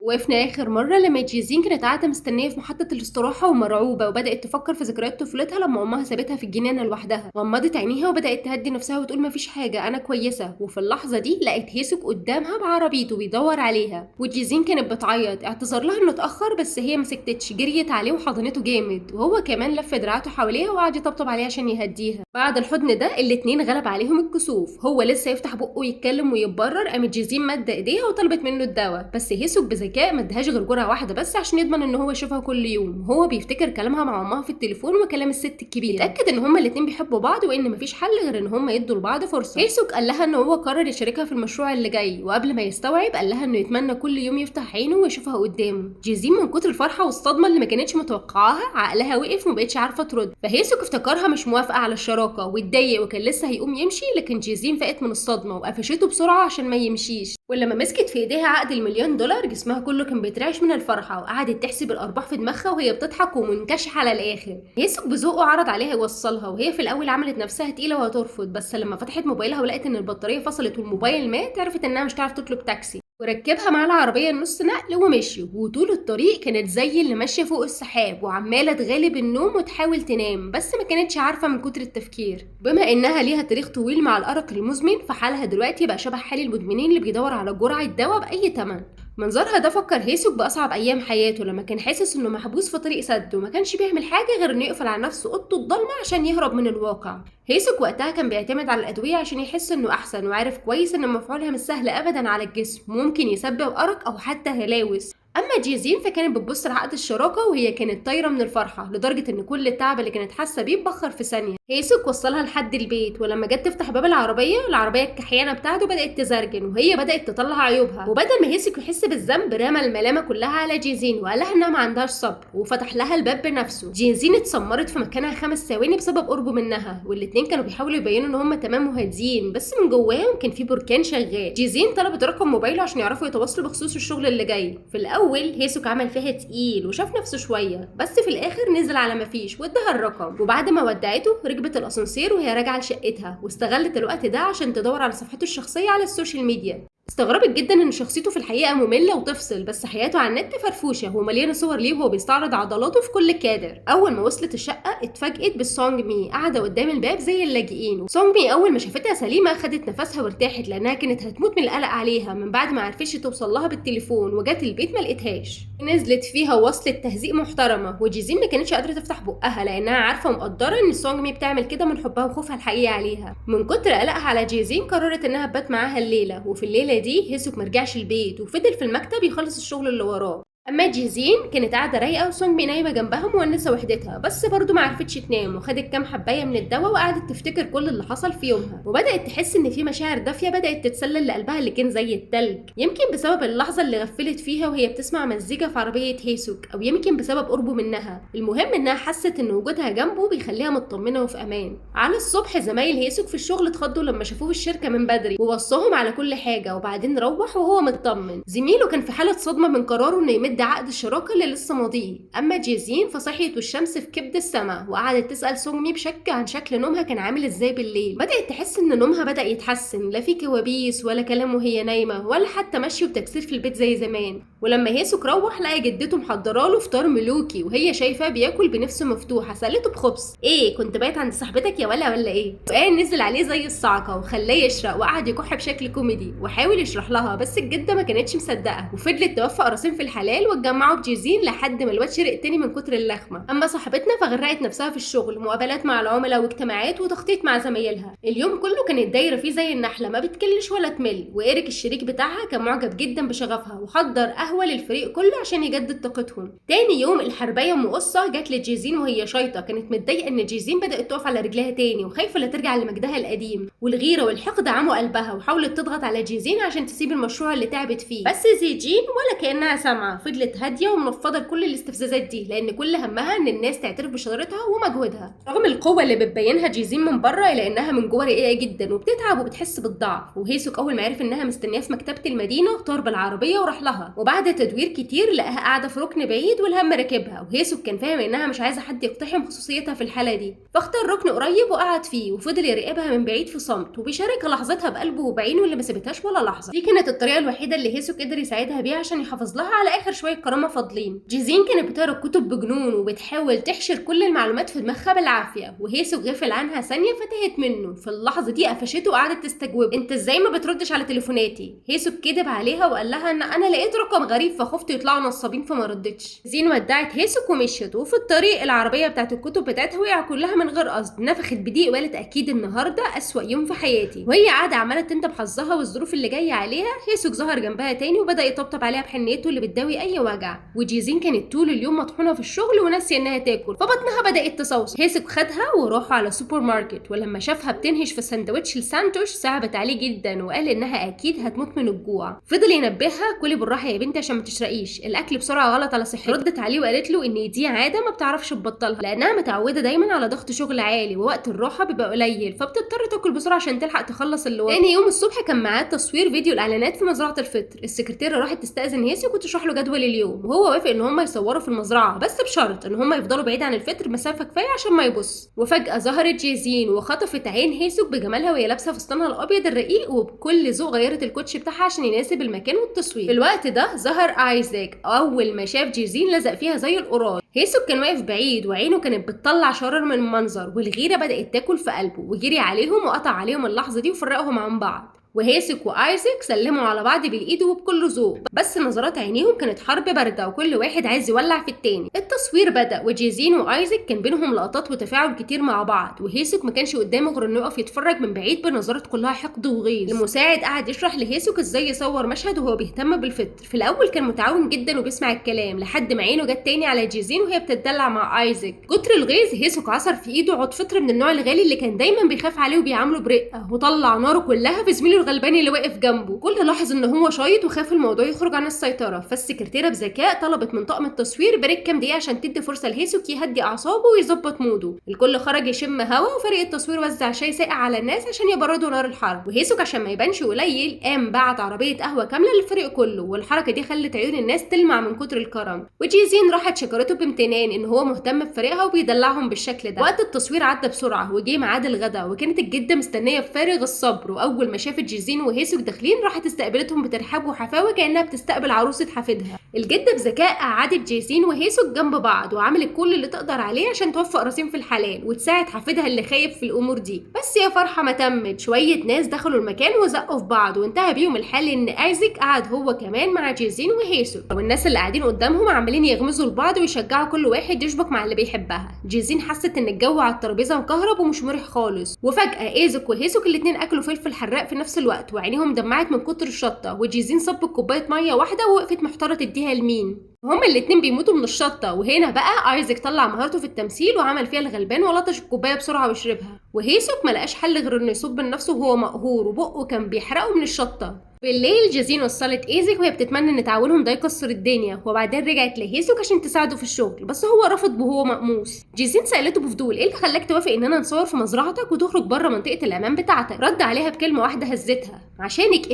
وقفنا آخر مرة لما جيزين كانت قاعدة مستنية في محطة الاستراحة ومرعوبة، وبدأت تفكر في ذكريات طفولتها لما أمها سابتها في الجنينة لوحدها. غمضت عينيها وبدأت تهدي نفسها وتقول مفيش حاجة، أنا كويسة. وفي اللحظة دي لقت هيسوك قدامها بعربيته بيدور عليها، وجيزين كانت بتعيط. اعتذر لها إنه اتأخر بس هي مسكتتش، جريت عليه وحضنته جامد، وهو كمان لف دراعته حواليها وقعد يطبطب عليها عشان يهديها. بعد الحضن ده الاتنين غلب عليهم الكسوف. هو لسه يفتح بقه ويتكلم ويتبرر، قامت جيزين مادة ايديها وطلبت منه الدواء، بس هيسوك بذكاء مدهاش غير جرعة واحدة بس عشان يضمن ان هو يشوفها كل يوم. هو بيفتكر كلامها مع امها في التليفون وكلام الست الكبيرة، اتأكد ان هما الاتنين بيحبوا بعض وان مفيش حل غير ان هما يدوا لبعض فرصة. هيسوك قال لها ان هو قرر يشاركها في المشروع اللي جاي، وقبل ما يستوعب قال لها انه يتمنى كل يوم يفتح عينه ويشوفها قدامه. جيزين من كتر الفرحة والصدمة اللي ما كانتش متوقعاها عقلها وقف ومبقتش عارفة ترد، فهيسوك افتكرها مش موافقة على الشراكة واتضايق وكان لسه هيقوم يمشي، لكن جيزين فاقت من الصدمة وقفشته بسرعة عشان ما يمشيش. ولما مسكت في ايديها عقد $1,000,000 جسمها كله كان بيترعش من الفرحة، وقعدت تحسب الارباح في دماغها وهي بتضحك ومنكشحة على الاخر. هيسوك بذوقه عرض عليها يوصلها، وهي في الاول عملت نفسها تقيلة وهترفض، بس لما فتحت موبايلها ولقت ان البطارية فصلت والموبايل مات عرفت انها مش هتعرف تطلب تاكسي، وركبها مع العربية نص نقل ومشيوا. وطول الطريق كانت زي اللي ماشية فوق السحاب وعمالة تغالب النوم وتحاول تنام، بس ما كانتش عارفة من كتر التفكير. بما انها ليها تاريخ طويل مع الأرق المزمن، فحالها دلوقتي بقى شبه حال المدمنين اللي بيدور على جرعة دواء بأي تمن. منظرها ده فكر هيسوك بأصعب أيام حياته لما كان حاسس إنه محبوس في طريق سد وما كانش بيعمل حاجة غير إنه يقفل على نفسه أوضته الضلمة عشان يهرب من الواقع. هيسوك وقتها كان بيعتمد على الأدوية عشان يحس إنه أحسن، وعارف كويس إن مفعولها مش سهل أبدا على الجسم، ممكن يسبب أرق أو حتى هلاوس. اما جيزين فكانت بتبص لعقد الشراكه وهي كانت طايره من الفرحه، لدرجه ان كل التعب اللي كانت حاسه بيه اتبخر في ثانيه. هيسوك وصلها لحد البيت، ولما جت تفتح باب العربيه الكحيانه بتاعته بدات تزرجن وهي بدات تطلع عيوبها، وبدل ما هيسوك يحس بالذنب رمى الملامه كلها على جيزين وقال لها انها ما عندهاش صبر، وفتح لها الباب بنفسه. جيزين اتسمرت في مكانها 5 ثواني بسبب قربه منها، والاتنين كانوا بيحاولوا يبينوا ان هم تمام وهاديين، بس من جواهم كان في بركان شغال. جيزين طلبت رقم موبايله عشان يعرفوا يتواصلوا بخصوص الشغل اللي جاي. في الاول هيسوك عمل فيها تقيل وشاف نفسه شويه، بس في الاخر نزل على مفيش واداها الرقم، وبعد ما ودعته ركبت الاسانسير وهي راجعه لشقتها، واستغلت الوقت ده عشان تدور على صفحته الشخصيه على السوشيال ميديا. استغربت جدا ان شخصيته في الحقيقه ممله وتفصل، بس حياته على النت فرفوشه ومليانه صور ليه وهو بيستعرض عضلاته في كل كادر. اول ما وصلت الشقه اتفاجئت بالسونج مي قاعده قدام الباب زي اللاجئين. سونج مي اول ما شافتها سليمه خدت نفسها وارتاحت، لانها كانت هتموت من القلق عليها من بعد ما عرفتش توصل لها بالتليفون، وجت البيت ما لقيتهاش. نزلت فيها وصلت تهزيق محترمه، وجيزين ما كانتش قادره تفتح بقها لانها عارفه ومقدره ان سونج مي بتعمل كده من حبها وخوفها الحقيقي عليها. من كتر قلقها على جيزين قررت انها تبات معاها الليله، وفي الليله دي هيسوك مرجعش البيت وفضل في المكتب يخلص الشغل اللي وراه. اما جيزين كانت قاعده رايقه وسونج مي نايمه جنبها مونسه وحدتها، بس برضه ما عرفتش تنام، وخدت كام حبايه من الدواء وقعدت تفتكر كل اللي حصل في يومها، وبدات تحس ان في مشاعر دافيه بدات تتسلل لقلبها اللي كان زي التلج، يمكن بسبب اللحظه اللي غفلت فيها وهي بتسمع مزيكا في عربيه هيسوك، او يمكن بسبب قربه منها. المهم انها حست ان وجودها جنبه بيخليها مطمنه وفي امان. على الصبح زمايل هيسوك في الشغل اتخضوا لما شافوه في الشركه من بدري، ووصاهم على كل حاجه، وبعدين روح وهو مطمن. زميله كان في حاله صدمه من قراره انه يمد عقد الشراكه اللي لسه ماضيه. اما جيزين فصحيت والشمس في كبد السماء، وقعدت تسال سونمي بشك عن شكل نومها كان عامل ازاي بالليل. بدات تحس ان نومها بدا يتحسن، لا في كوابيس ولا كلام وهي نايمه ولا حتى مشي وتكسير في البيت زي زمان. ولما هيسوك روح لقى جدته محضره له فطار ملوكي وهي شايفاه بياكل بنفس مفتوحه، سالته بخبص: ايه كنت بايت عند صاحبتك يا ولا ايه؟ وقال نزل عليه زي الصعقه وخلاه يشرق وقعد يكح بشكل كوميدي، وحاول يشرح لها بس الجده ما كانتش مصدقه، وفضلت توفق راسين في الحلال واتجمعوا بجيزين لحد ما الواد شرق تاني من كتر اللخمه. اما صاحبتنا فغرقت نفسها في الشغل، مقابلات مع العملاء واجتماعات وتخطيط مع زمايلها، اليوم كله كانت دايره فيه زي النحله ما بتكلش ولا تمل. وإيريك الشريك بتاعها كان معجب جدا بشغفها وحضر قهوه للفريق كله عشان يجدد طاقتهم. تاني يوم الحربايه ام قصه جت لجيزين وهي شايطه، كانت متضايقه ان جيزين بدات تقف على رجلها تاني وخايفه لا ترجع لمجدها القديم، والغيره والحقد عموا قلبها وحاولت تضغط على جيزين عشان تسيب المشروع اللي تعبت فيه، بس زيجين ولا كانها سامعه، وفضلت هاديه ومنفضه لكل الاستفزازات دي، لان كل همها ان الناس تعترف بشطارتها ومجهودها. رغم القوه اللي بتبينها جيزين من بره الا انها من جوه رقيقه جدا وبتتعب وبتحس بالضعف. وهيسوك اول ما عرف انها مستنياه في مكتبه المدينه طار بالعربيه وراح لها، وبعد تدوير كتير لقاها قاعده في ركن بعيد والهم راكبها. وهيسوك كان فاهم انها مش عايزه حد يقتحم خصوصيتها في الحاله دي، فاختار ركن قريب وقعد فيه وفضل يراقبها من بعيد في صمت وبيشاركها لحظتها بقلبه وبعينه اللي ما سابتهاش ولا لحظه. دي كانت الطريقه الوحيده اللي هيسوك قدر يساعدها بيها عشان يحافظ لها على اخر شويه كرامه فاضلين. جيزين كانت بتقرا الكتب بجنون وبتحاول تحشر كل المعلومات في دماغها بالعافيه، وهيسوك غفل عنها ثانيه فتهت منه. في اللحظه دي قفشته وقعدت تستجوب: انت ازاي ما بتردش على تليفوناتي؟ هيسوك كذب عليها وقال لها ان انا لقيت رقم غريب فخفت يطلعوا نصابين فما ردتش. جيزين ودعت هيسوك ومشيت، وفي الطريق العربيه بتاعت الكتب بتاعتها وقع كلها من غير قصد. نفخت بضيق وقالت اكيد النهارده اسوأ يوم في حياتي. وهي قاعده عماله تندب حظها والظروف اللي جايه عليها، هيسوك ظهر جنبها تاني وبدا يطبطب عليها بحنيته اللي بتداوي اي وجع. وجيزين كانت طول اليوم مطحونه في الشغل وناسيه انها تاكل فبطنها بدات تصوص. هيسوك خدها وراحوا على سوبر ماركت، ولما شافها بتنهش في سندوتش لسانتوش صعبت عليه جدا وقال انها اكيد هتموت من الجوع. فضل ينبهها: كلي بالراحه يا بنتي عشان ما تشرقيش، الاكل بسرعه غلط على صحتك. ردت عليه وقالت له ان دي عاده ما بتعرفش تبطلها لانها متعوده دايما على ضغط شغل عالي ووقت الراحه بيبقى قليل، فبتضطر تاكل بسرعه عشان تلحق تخلص اللي وراها. تاني يوم الصبح كان معاه تصوير فيديو الاعلانات في مزرعه الفطر. السكرتيره راحت تستاذن هيسوك وتشرح له جدول اليوم، وهو وافق ان هم يصوروا في المزرعه بس بشرط ان هم يفضلوا بعيد عن الفطر مسافه كفايه عشان ما يبص. وفجاه ظهرت جيزين وخطفت عين هيسوك بجمالها وهي لابسه فستانها الابيض الرقيق، وبكل ذوق غيرت الكوتش بتاعها عشان يناسب المكان والتصوير. في الوقت ده ظهر ايزاك، اول ما شاف جيزين لزق فيها زي القراد. هيسوك كان واقف بعيد وعينه كانت بتطلع شرر من المنظر، والغيره بدات تاكل في قلبه وجري عليهم وقطع عليهم اللحظه دي وفرقهم عن بعض. وهيسوك وايزاك سلموا على بعض بالايد وبكل ذوق، بس نظرات عينيهم كانت حرب بارده وكل واحد عايز يولع في التاني. التصوير بدا وجيزين وايزاك كان بينهم لقطات وتفاعل كتير مع بعض، وهيسوك ما كانش قدامه غير انه يقف يتفرج من بعيد بنظرات كلها حقد وغيظ. المساعد قعد يشرح لهيسوك ازاي يصور مشهد وهو بيهتم بالفطر. في الاول كان متعاون جدا وبيسمع الكلام لحد ما عينه جت تاني على جيزين وهي بتتدلع مع ايزاك. كتر الغيظ هيسوك عصر في ايده عود فطر من النوع الغالي اللي كان دايما بيخاف عليه وبيعامله برقه، وطلع ناره كلها في زميله الغلباني اللي واقف جنبه. كل لاحظ ان هو شايط وخاف الموضوع يخرج عن السيطره، فالسكرتيره بذكاء طلبت من طاقم التصوير بريك كام دقيقه عشان تدي فرصه لهيسوك يهدي اعصابه ويظبط موده. الكل خرج يشم هوا، وفريق التصوير وزع شاي ساقع على الناس عشان يبردوا نار الحرب. وهيسوك عشان ما يبانش قليل قام بعت عربيه قهوه كامله للفريق كله، والحركه دي خلت عيون الناس تلمع من كتر الكرم. وجيزين راحت شكرته بامتنان ان هو مهتم بفريقها وبيدلعهم بالشكل ده. وقت التصوير عدى بسرعه وجه ميعاد الغدا، وكانت الجده مستنيه بفارغ الصبر. واول ما شافت جيزين وهيسوك داخلين راحت استقبلتهم بترحاب وحفاوه كانها بتستقبل عروسه حفيدها. الجده بذكاء قعدت جيسين وهيسوك جنب بعض وعملت كل اللي تقدر عليه عشان توفق راسين في الحلال وتساعد حفيدها اللي خايف في الامور دي. بس يا فرحه ما تمت، شويه ناس دخلوا المكان وزقوا في بعض وانتهى بيهم الحال ان ايزاك قعد هو كمان مع جيسين وهيسوك، والناس اللي قاعدين قدامهم عمالين يغمزوا لبعض ويشجعوا كل واحد يشبك مع اللي بيحبها. جيسين حست ان الجو على الترابيزه مكهرب ومش مريح خالص، وفجاه ايزاك وهيسوك الاتنين اكلوا فلفل حراق في نفس الوقت وعينيهم دمعت من كتر الشطه، وجيزين صبت كوبايه ميه واحده ووقفت محتاره تديها لمين. هما الاتنين بيموتوا من الشطه، وهنا بقى ايزاك طلع مهارته في التمثيل وعمل فيها الغلبان ولطش الكوبايه بسرعه وشربها، وهيسوك ملقاش حل غير انه يصب لنفسه وهو مقهور وبقه كان بيحرقه من الشطه. بالليل جيزين وصلت ايزاك وهي بتتمنى ان تعاونهم ده يكسر الدنيا، وبعدين رجعت لهيسوك عشان تساعده في الشغل، بس هو رفض وهو مقموس. جيزين سالته بفضول: ايه اللي خلاك توافق اننا نصور في مزرعتك وتخرج بره منطقه الامان بتاعتك؟ رد عليها بكلمه واحده هزتها: عشانك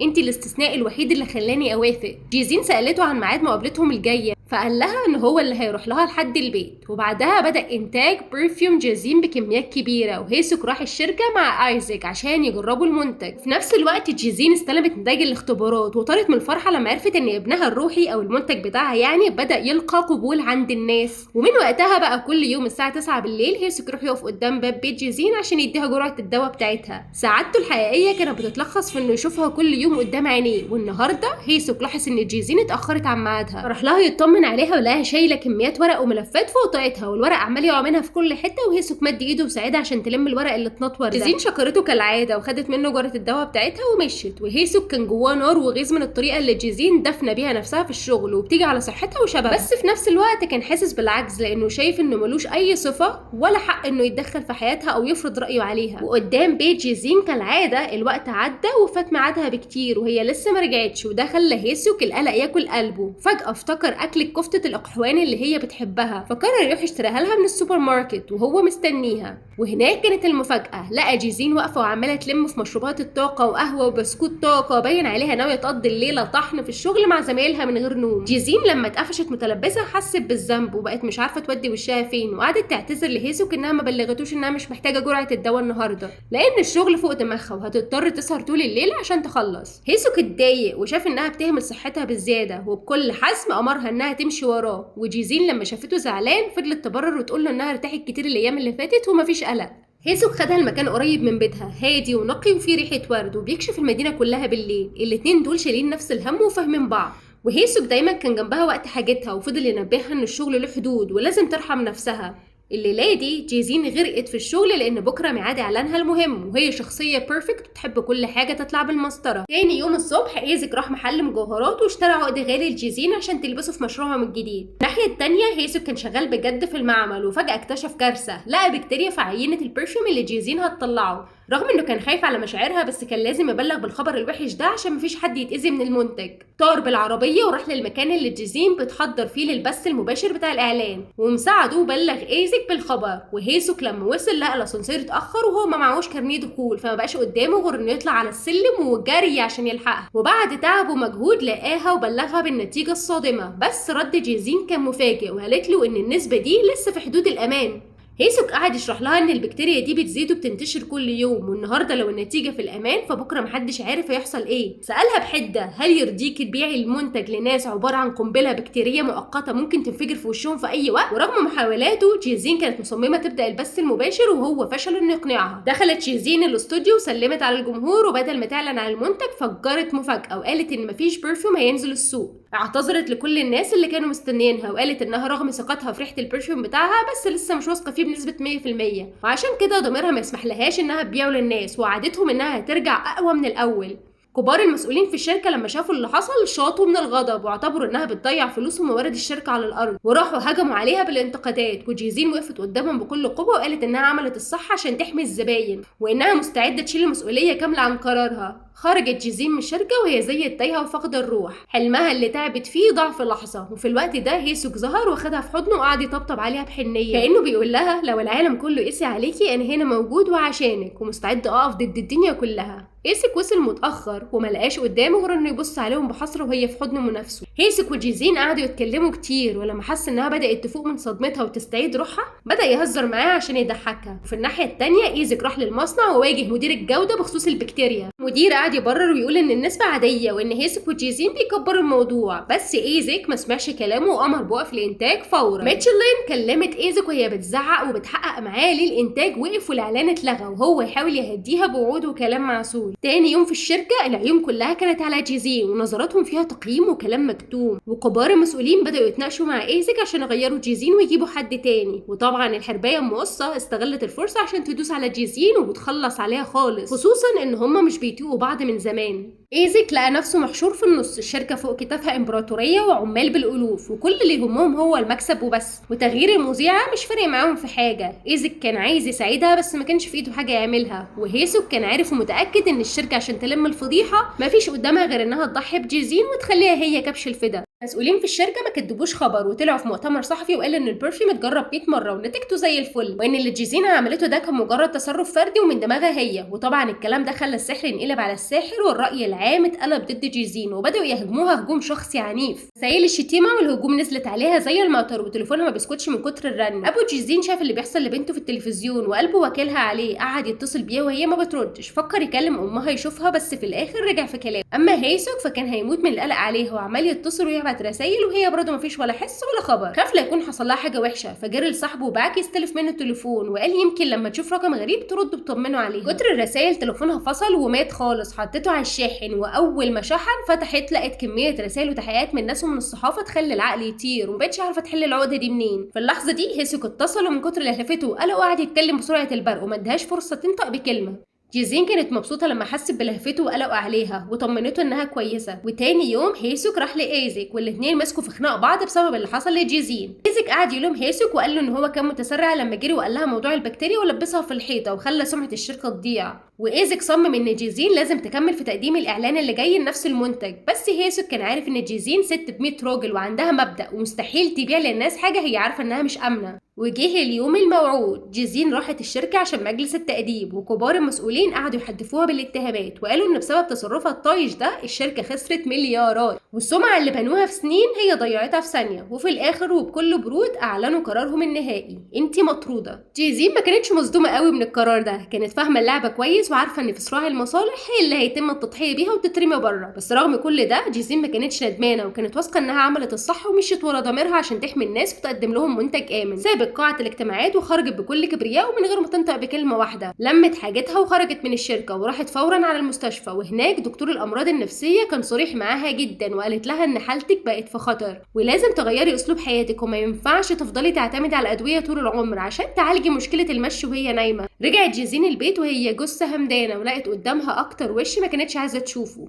انتي الاستثناء الوحيد اللي خلاني اوافق. جيزين سالته عن ميعاد مقابلتهم الجايه، فقال لها ان هو اللي هيروح لها لحد البيت. وبعدها بدا انتاج برفيوم جيزين بكميات كبيره، وهيسوك راح الشركه مع ايزاك عشان يجربوا المنتج. في نفس الوقت جيزين استلمت نتائج الاختبارات وطارت من الفرحه لما عرفت ان ابنها الروحي او المنتج بتاعها يعني بدا يلقى قبول عند الناس. ومن وقتها بقى كل يوم الساعه 9 بالليل هيسوك يروح يقف قدام باب بيت جيزين عشان يديها جرعه الدواء بتاعتها. سعادته الحقيقيه كانت بتتلخص في انه يشوفها كل يوم قدام عينيه، والنهارده هيسوك لاحظ ان جيزين اتاخرت عن ميعادها، راح لها يطمن اطمن عليها ولقاها شايله كميات ورق وملفات فوق طاقتها، والورق عمال يقع منها في كل حته، وهيسوك مد ايده وساعدها عشان تلم الورق اللي اتنطور ده. جيزين شكرته كالعاده وخدت منه جرعه الدواء بتاعتها ومشيت، وهيسوك كان جواه نار وغيظ من الطريقه اللي جيزين دفنه بيها نفسها في الشغل وبتيجي على صحتها وشبابها، بس في نفس الوقت كان حاسس بالعجز لانه شايف انه ملوش اي صفه ولا حق انه يتدخل في حياتها او يفرض رايه عليها. وقدام بيت جيزين كالعاده الوقت عدى وفات ميعادها بكتير وهي لسه ما رجعتش، وده خلى هيسوك القلق ياكل قلبه. فجاه افتكر اكل كفته الاقحوان اللي هي بتحبها، فقرر يروح يشتريها لها من السوبر ماركت وهو مستنيها. وهناك كانت المفاجاه، لقى جيزين واقفه وعماله تلم في مشروبات الطاقه وقهوه وبسكوت طاقه، باين عليها ناويه تقضي الليله طحن في الشغل مع زمايلها من غير نوم. جيزين لما اتقفشت متلبسه حست بالذنب وبقت مش عارفه تودي وشها فين، وقعدت تعتذر لهيسوك انها ما بلغتوش انها مش محتاجه جرعه الدواء النهارده لان الشغل فوق دماغها وهتضطر تسهر طول الليل عشان تخلص. هيسوك اتضايق وشاف انها بتهمل صحتها بالزياده، وبكل حزم امرها انها تمشي وراه. وجيزين لما شافته زعلان فضلت تبرر وتقول له انها ارتاحت كتير الايام اللي فاتت ومفيش قلق. هيسوك خدها المكان قريب من بيتها، هادي ونقي وفيه ريحه ورد وبيكشف المدينه كلها بالليل. الاتنين دول شايلين نفس الهم وفاهمين بعض، وهيسوك دايما كان جنبها وقت حاجتها وفضل ينبهها ان الشغل له حدود ولازم ترحم نفسها. الليله دي جيزين غرقت في الشغل لان بكره ميعاد اعلانها المهم، وهي شخصيه بيرفكت بتحب كل حاجه تطلع بالمسطره. تاني يوم الصبح ايزك راح محل مجوهرات واشترى عقد غالي لجيزين عشان تلبسه في مشروعهم الجديد. الناحيه التانيه هيسوك كان شغال بجد في المعمل وفجاه اكتشف كارثه، لقى بكتيريا في عينه البرفيوم اللي جيزين هتطلعه. رغم انه كان خايف على مشاعرها بس كان لازم يبلغ بالخبر الوحش ده عشان مفيش حد يتأذي من المنتج. طار بالعربيه وراح للمكان اللي جيزين بتحضر فيه للبث المباشر بتاع الاعلان، ومساعده وبلغ ايزك بالخبر. وهيسوك لما وصل لقى الاسانسير اتاخر وهو ما معهوش كارنيه دخول، فما بقاش قدامه غير انه يطلع على السلم وجري عشان يلحقها. وبعد تعب ومجهود لقاها وبلغها بالنتيجه الصادمه، بس رد جيزين كان مفاجئ وقالت له ان النسبه دي لسه في حدود الامان. هيسوك قعد يشرح لها ان البكتيريا دي بتزيد وبتنتشر كل يوم، والنهارده لو النتيجه في الامان فبكره محدش عارف هيحصل ايه. سالها بحده هل يرضيكي تبيعي المنتج لناس عباره عن قنبله بكتيريه مؤقته ممكن تنفجر في وشهم في اي وقت؟ ورغم محاولاته جيزين كانت مصممه تبدا البث المباشر وهو فشل انه يقنعها. دخلت جيزين الاستوديو وسلمت على الجمهور، وبدل ما تعلن عن المنتج فجرت مفاجاه وقالت ان مفيش برفيوم هينزل السوق. اعتذرت لكل الناس اللي كانوا مستنيينها وقالت انها رغم ثقتها في ريحه البرفيوم بتاعها بس لسه مش واثقه فيه بنسبه 100%، وعشان كده ضميرها ما يسمح لهاش انها تبيعه للناس، وعدتهم انها هترجع اقوى من الاول. كبار المسؤولين في الشركه لما شافوا اللي حصل شاطوا من الغضب واعتبروا انها بتضيع فلوس وموارد الشركه على الارض، وراحوا هجموا عليها بالانتقادات. وجيزين وقفت قدامهم بكل قوه وقالت انها عملت الصح عشان تحمي الزباين وانها مستعده تشيل المسؤوليه كامله عن قرارها. خرجت جيزين من الشركه وهي زي التايهه وفاقده الروح، حلمها اللي تعبت فيه ضاع في لحظه. وفي الوقت ده هيسوك ظهر واخدها في حضنه وقعد يطبطب عليها بحنيه كانه بيقول لها لو العالم كله قسي عليكي انا هنا موجود وعشانك ومستعد اقف ضد الدنيا كلها. هيسوك وصل متاخر وملقاش قدامه غير انه يبص عليهم بحسره وهي في حضن منافسه. هيسوك وجيزين قعدوا يتكلموا كتير، ولما حس انها بدات تفوق من صدمتها وتستعيد روحها بدا يهزر معاها عشان يضحكها. وفي الناحيه التانيه ايزك راح للمصنع وواجه مدير الجوده بخصوص البكتيريا. المدير قعد يبرر ويقول ان النسبه عاديه وان هيسوك وجيزين بيكبروا الموضوع، بس ايزك ما سمعش كلامه وامر بوقف الانتاج فورا. ميتشلين كلمت ايزك وهي بتزعق وبتحقق معاه ليه الانتاج وقف والاعلان اتلغى، وهو يحاول يهديها بوعود وكلام معسول. تاني يوم في الشركه العيون كلها كانت على جيزين ونظراتهم فيها تقييم وكلام مكتوم، وكبار المسؤولين بداوا يتناقشوا مع ايزك عشان يغيروا جيزين ويجيبوا حد تاني. وطبعا الحربايه ام قصه استغلت الفرصه عشان تدوس على جيزين وبتخلص عليها خالص، خصوصا ان هما مش بيطيقوا بعض من زمان. ايزك لقى نفسه محشور في النص، الشركه فوق كتافها امبراطوريه وعمال بالالوف وكل اللي يهمهم هو المكسب وبس، وتغيير المذيعه مش فارق معاهم في حاجه. ايزك كان عايز يساعدها بس ما كانش في ايده حاجه يعملها، وهيسوك كان عارف ومتاكد ان الشركه عشان تلم الفضيحه مفيش قدامها غير انها تضحي بجيزين وتخليها هي كبش الفدا. مسؤولين في الشركه ما كدبوش خبر وطلعوا في مؤتمر صحفي وقالوا ان البرفيوم اتجرب 100 مره ونتيجته زي الفل، وان اللي جيزين عملته ده كان مجرد تصرف فردي ومن دماغها هي. وطبعا الكلام ده خلى السحر ينقلب على الساحر والراي العام اتقلب ضد جيزين وبداوا يهاجموها هجوم شخصي عنيف. رسايل الشتيمه والهجوم نزلت عليها زي المطر وتليفونها ما بيسكتش من كتر الرن. ابو جيزين شاف اللي بيحصل لبنته في التلفزيون وقلبه وكلها عليه، قعد يتصل بيها وهي ما بتردش، فكر يكلم امها يشوفها بس في الاخر رجع في كلامه. اما هيسوك فكان هيموت من القلق عليها وعمال يتصل ويعمل يبعت رسايل وهي برضه مفيش ولا حس ولا خبر. خاف لا يكون حصل لها حاجه وحشه، فجري لصاحبه وبعك يستلف منه التليفون وقال يمكن لما تشوف رقم غريب ترد وتطمنه عليه. كتر الرسايل تليفونها فصل ومات خالص. حطيته على الشاحن واول ما شحن فتحت لقت كميه رسائل وتحقيقات من ناس ومن الصحافه تخلي العقل يطير ومبقتش عارفه تحل العقده دي منين. في اللحظه دي هيسوك اتصل ومن كتر لهفته وقلقه قعد يتكلم بسرعه البرق وما ادهاش فرصه تنطق بكلمه. جيزين كانت مبسوطة لما حست بلهفته وقلقوا عليها وطمنته انها كويسة. وتاني يوم هيسوك راح لإيزك والاتنين مسكوا في خناق بعض بسبب اللي حصل لجيزين. إيزك قعد يلوم هيسوك وقال له ان هو كان متسرع لما جري وقال لها موضوع البكتيريا ولبسها في الحيطة وخلى سمعة الشركة تضيع. وإيزك صمم ان جيزين لازم تكمل في تقديم الاعلان اللي جاي لنفس المنتج، بس هيسوك كان عارف ان جيزين ست ب100 راجل وعندها مبدأ ومستحيل تبيع للناس حاجة هي عارفة انها مش آمنة. وجه اليوم الموعود. جيزين راحت الشركة عشان مجلس التأديب وكبار المسؤولين قعدوا يحدفوها بالاتهامات وقالوا ان بسبب تصرفها الطايش ده الشركة خسرت مليارات والسمعة اللي بنوها في سنين هي ضيعتها في ثانية. وفي الاخر وبكل برود اعلنوا قرارهم النهائي: انتي مطرودة. جيزين ما كانتش مصدومة قوي من القرار ده، كانت فاهمة اللعبة كويس وعارفة ان في صراع المصالح هي اللي هيتم التضحية بيها وتترمي بره. بس رغم كل ده جيزين ما كانتش ندمانة وكانت واثقة انها عملت الصح ومشيت ورا ضميرها عشان تحمي الناس وتقدم لهم منتج آمن. قاعة الاجتماعات وخرجت بكل كبرياء ومن غير ما تنطق بكلمة واحدة. لمت حاجتها وخرجت من الشركة وراحت فورا على المستشفى، وهناك دكتور الأمراض النفسية كان صريح معاها جدا وقالت لها إن حالتك بقت في خطر ولازم تغيري أسلوب حياتك وما ينفعش تفضلي تعتمدي على الأدوية طول العمر عشان تعالجي مشكلة المشي وهي نايمة. رجعت جيزين البيت وهي جثة همدانة ولقت قدامها أكتر وش ما كانتش عايزة تشوفه: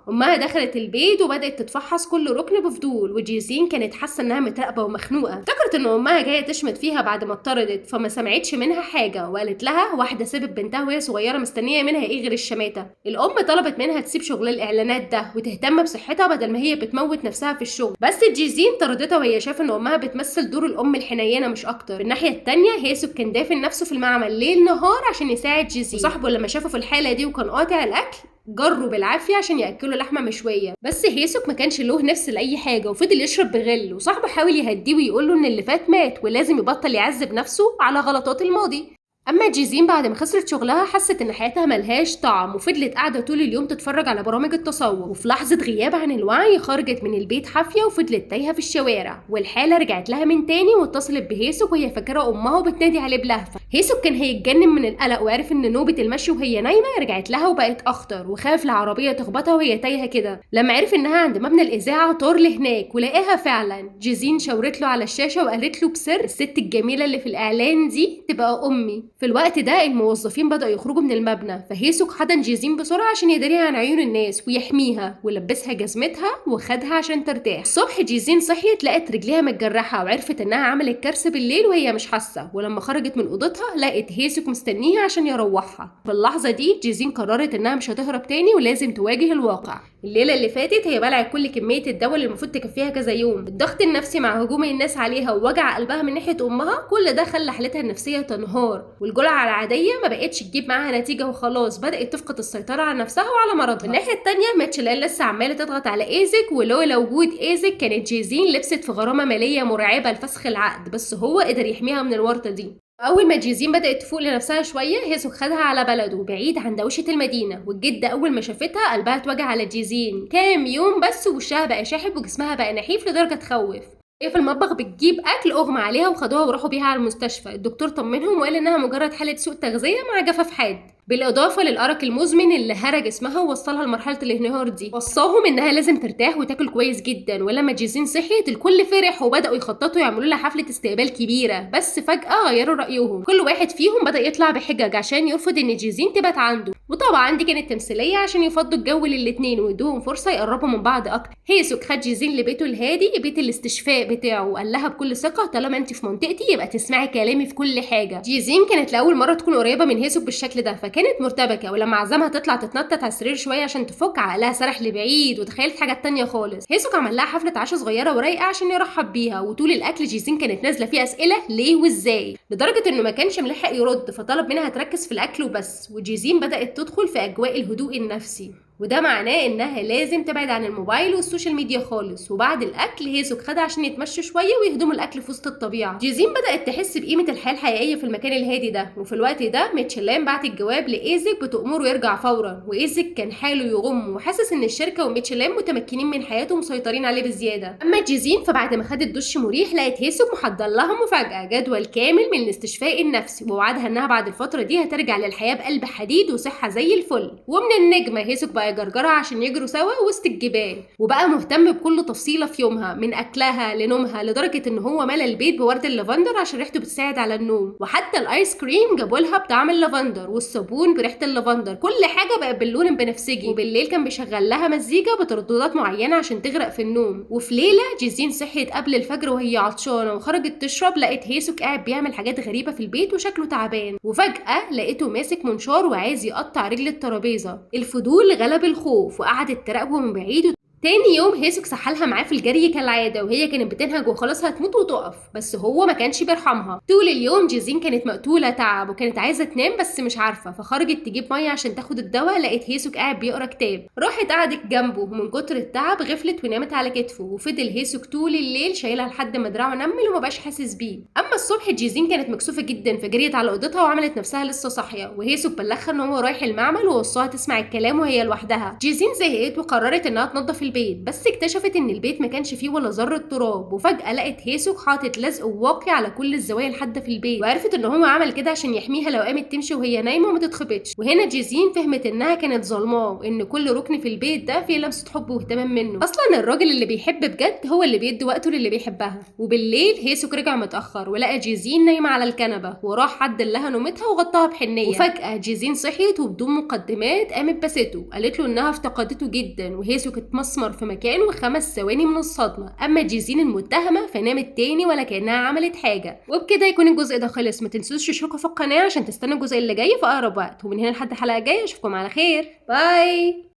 أمها دخلت البيت وبدأت تتفحص كل ركن بفضول، وجيزين كانت حاسة إنها متراقبة ومخنوقة. افتكرت إن أمها جاية تشمت فيها بعد ما اتطردت فما سمعتش منها حاجه وقالت لها واحده سابت بنتها وهي صغيره مستنيه منها ايه غير الشماته. الام طلبت منها تسيب شغل الاعلانات ده وتهتم بصحتها بدل ما هي بتموت نفسها في الشغل، بس جيزين طردتها وهي شايفه ان امها بتمثل دور الام الحنينه مش اكتر. في الناحيه التانيه هيسوك كان دافن نفسه في المعمل ليل نهار عشان يساعد جيزين، وصاحبه لما شافه في الحاله دي وكان قاطع الاكل جروا بالعافيه عشان ياكلوا لحمه مشويه. بس هيسوك ما كانش له نفس لاي حاجه وفضل يشرب بغل، وصاحبه حاول يهديه ويقول له ان اللي فات مات ولازم يبطل يعذب نفسه على غلطات الماضي. اما جيزين بعد ما خسرت شغلها حست ان حياتها ملهاش طعم وفضلت قاعده طول اليوم تتفرج على برامج التصور، وفي لحظه غياب عن الوعي خرجت من البيت حافيه وفضلت تايهه في الشوارع، والحاله رجعت لها من تاني واتصلت بهيسوك وهي فاكره امها وبتنادي عليه بلهفه. هيسوك كان هيتجنن من القلق وعرف ان نوبه المشي وهي نايمه رجعت لها وبقت اخطر، وخاف العربيه تخبطها وهي تايهه كده. لما عرف انها عند مبنى الاذاعه طار لهناك ولقاها فعلا. جيزين شاورت له على الشاشه وقالت له بسر: الست الجميله اللي في الاعلان دي تبقى امي. في الوقت ده الموظفين بدأوا يخرجوا من المبنى، فهيسوك حضن جيزين بسرعة عشان يداريها عن عيون الناس ويحميها ولبسها جزمتها وخدها عشان ترتاح. الصبح جيزين صحيت لقت رجليها متجرحة وعرفت انها عملت كارثة بالليل وهي مش حاسة، ولما خرجت من اوضتها لقت هيسوك مستنيها عشان يروحها. في اللحظة دي جيزين قررت انها مش هتهرب تاني ولازم تواجه الواقع. الليلة اللي فاتت هي بلعت كل كمية الدواء اللي المفروض تكفيها كذا يوم، الضغط النفسي مع هجوم الناس عليها ووجع قلبها من ناحية امها كل ده خلى حالتها النفسية تنهار، والجرعة العادية ما بقتش تجيب معاها نتيجة وخلاص بدأت تفقد السيطرة على نفسها وعلى مرضها. الناحية التانية ميتشيل لسه عمالة تضغط على ايزك، ولولا وجود ايزك كانت جيزين لبست في غرامة مالية مرعبة لفسخ العقد، بس هو قدر يحميها من الورطة دي. اول ما جيزين بدات تفوق لنفسها شويه هيسوك خدها على بلده بعيد عن دوشه المدينه، والجده اول ما شافتها قلبها اتوجع على جيزين. كام يوم بس وشها بقى شاحب وجسمها بقى نحيف لدرجه تخوف. هي في المطبخ بتجيب اكل اغمى عليها وخدوها وراحوا بيها على المستشفى. الدكتور طمنهم وقال انها مجرد حاله سوء تغذيه مع جفاف حاد، بالاضافه للارق المزمن اللي هرج جسمها ووصلها لمرحله الانهيار دي. وصاهم انها لازم ترتاح وتاكل كويس جدا. ولما جيزين صحيت الكل فرح وبداوا يخططوا يعملوا لها حفله استقبال كبيره، بس فجاه غيروا رايهم. كل واحد فيهم بدا يطلع بحجج عشان يرفض ان جيزين تبات عنده، وطبعا دي كانت تمثيليه عشان يفضوا الجو للاتنين ويدوهم فرصه يقربوا من بعض اكتر. هيسوك خد جيزين لبيته الهادي بيت الاستشفاء بتاعه وقال لها بكل ثقه: طالما انت في منطقتي يبقى تسمعي كلامي في كل حاجه. جيزين كانت لاول مره تكون قريبه من هيسوك بالشكل ده فكانت مرتبكه، ولما عزمها تطلع تتنطط على السرير شويه عشان تفك عقلها سرح لبعيد وتخيلت حاجه تانية خالص. هيسوك عمل لها حفله عشاء صغيره ورايقه عشان يرحب بيها، وطول الاكل جيزين كانت نازله فيه اسئله ليه وازاي، لدرجه انه ما كانش ملحق يرد فطلب منها تركز في الاكل وبس. وجيزين بدات تدخل في اجواء الهدوء النفسي. وده معناه انها لازم تبعد عن الموبايل والسوشيال ميديا خالص. وبعد الاكل هيسوك خدها عشان يتمشوا شويه ويهضموا الاكل في وسط الطبيعه. جيزين بدات تحس بقيمه الحياه الحقيقيه في المكان الهادي ده. وفي الوقت ده ميتشلان بعت الجواب لايزك بتأمره يرجع فورا. وايزك كان حاله يغم وحاسس ان الشركه وميتشلان متمكنين من حياته ومسيطرين عليه بزياده. اما جيزين فبعد ما خدت دش مريح لقت هيسوك محضر لها مفاجاه، جدول كامل من الاستشفاء النفسي، ووعدها انها بعد الفتره دي هترجع للحياه بقلب حديد وصحه زي الفل. ومن النجمه هيسوك بقى يجرجرها عشان يجروا سوا وسط الجبال، وبقى مهتم بكل تفصيله في يومها من اكلها لنومها، لدرجه ان هو ملى البيت بورد اللافندر عشان ريحته بتساعد على النوم. وحتى الايس كريم جابوا لها بطعم اللافندر، والصابون بريحه اللافندر، كل حاجه بقت باللون البنفسجي. وبالليل كان بيشغل لها مزيكا بترددات معينه عشان تغرق في النوم. وفي ليله جيزين صحيت قبل الفجر وهي عطشانه وخرجت تشرب، لقيت هيسوك قاعد بيعمل حاجات غريبه في البيت وشكله تعبان. وفجاه لقيته ماسك منشار وعايز يقطع رجل الترابيزه. الفضول غلب الخوف وقعدت تراقبه من بعيد. تاني يوم هيسوك سحلها معاه في الجري كالعاده، وهي كانت بتنهج وخلاص هتموت وتقف، بس هو ما كانش بيرحمها. طول اليوم جيزين كانت مقتوله تعب وكانت عايزه تنام بس مش عارفه، فخرجت تجيب ميه عشان تاخد الدواء. لقيت هيسوك قاعد بيقرا كتاب، راحت قعدت جنبه ومن كتر التعب غفلت ونامت على كتفه. وفضل هيسوك طول الليل شايلها لحد ما دراعه نمل وما بقاش حاسس بيه. اما الصبح جيزين كانت مكسوفه جدا فجريت على اوضتها وعملت نفسها لسه صاحيه، وهيسوك بلغها ان هو رايح المعمل ووصاها تسمع الكلام وهي لوحدها. جيزين زهقت وقررت انها تنظف البيت، بس اكتشفت ان البيت ما كانش فيه ولا ذره تراب. وفجاه لقت هيسوك حاطط لزق واقي على كل الزوايا الحاده في البيت، وعرفت ان هو عمل كده عشان يحميها لو قامت تمشي وهي نايمه وما تتخبطش. وهنا جيزين فهمت انها كانت ظلماه، وان كل ركن في البيت ده فيه لمسه حب واهتمام منه. اصلا الراجل اللي بيحب بجد هو اللي بيدي وقته للي بيحبها. وبالليل هيسوك رجع متاخر ولقى جيزين نايمه على الكنبه، وراح عدل لها نومتها وغطاها بحنيه. وفجاه جيزين صحيت وبدون مقدمات قامت بسته، قالت له انها افتقدته جدا. وهيسوك اتمسمر في مكانه 5 ثواني من الصدمه. اما جيزين المتهمه فنامت تاني ولا كانها عملت حاجه. وبكده يكون الجزء ده خلص. ما تنسوش تشتركوا في القناه عشان تستنوا الجزء اللي جاي في اقرب وقت. ومن هنا لحد الحلقه الجايه اشوفكم على خير، باي.